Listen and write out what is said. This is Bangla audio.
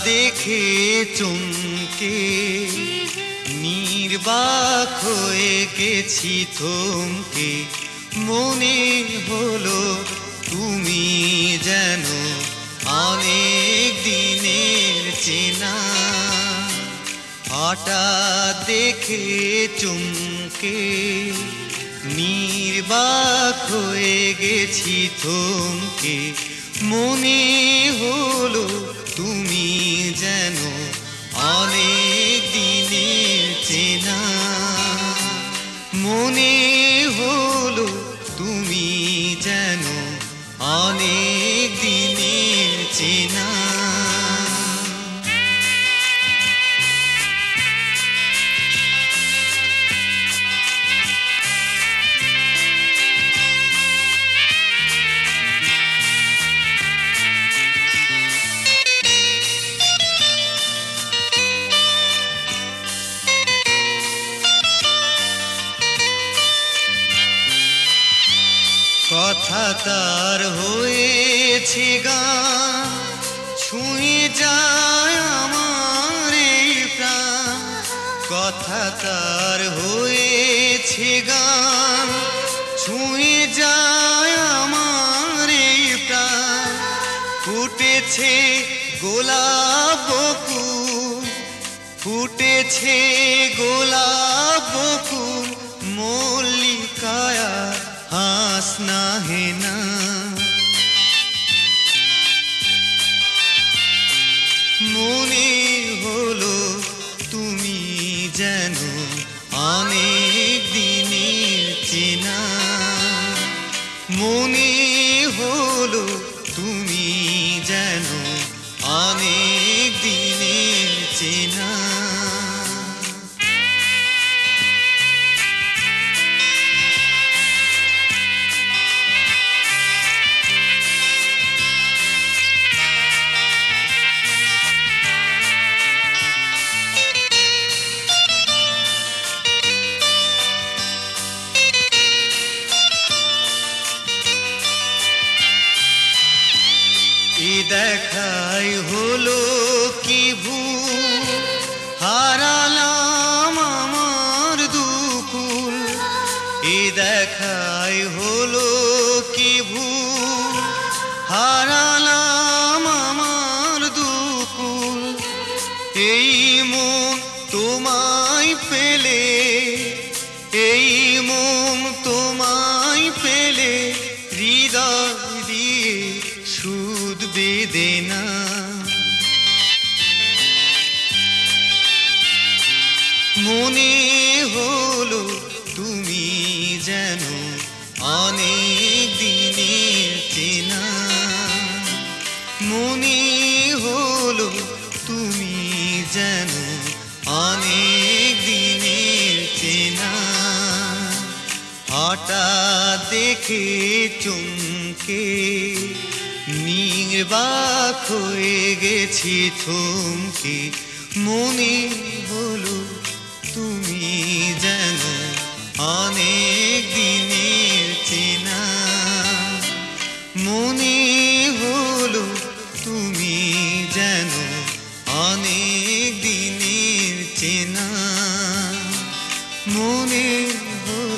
দেখে চমকে নির্বাক হয়ে গেছি থমকে, মনে হলো তুমি যেন অনেক দিনের চেনা। হঠাৎ দেখে চমকে নির্বাক হয়ে গেছি থমকে, মনে হলো তুমি যেন অনেক দিনের চেনা। মনে হলো তুমি যেন অনেক দিনের চেনা। কথা তার হয়েছে গান, ছুঁয়ে যায় আমার এই প্রাণ। কথা তার হয়েছে গান, ছুঁয়ে যায় আমার এই প্রাণ। ফুটেছে গোলাপ বকুল, ফুটেছে গোলাপ বকুল, মল্লিকায়া হাস না হেনা। মনে হলো তুমি যেন অনেক দিনের চেনা। মনে হলো তুমি যেন অনেক দিনের চেনা। দেখাই হলো কি ভুল, হারালাম আমার দুকুল। এ দেখাই হলো কি ভুল, হারালাম আমার দুকুল। এই মন তোমায় পেলে, এই মন তোমায় পেলে, হৃদয় দিয়ে সুদ বেদনা। মনে হলো তুমি যেন অনেক দিনের চেনা। মনে হলো তুমি যেন অনেক দিনের চেনা। হঠাৎ দেখে চমকে নির্বাক হয়ে গেছি থমকে, মনে হলো তুমি যেন অনেক দিনের চেনা। মনে হলো তুমি যেন অনেক দিনের চেনা। মনে হলো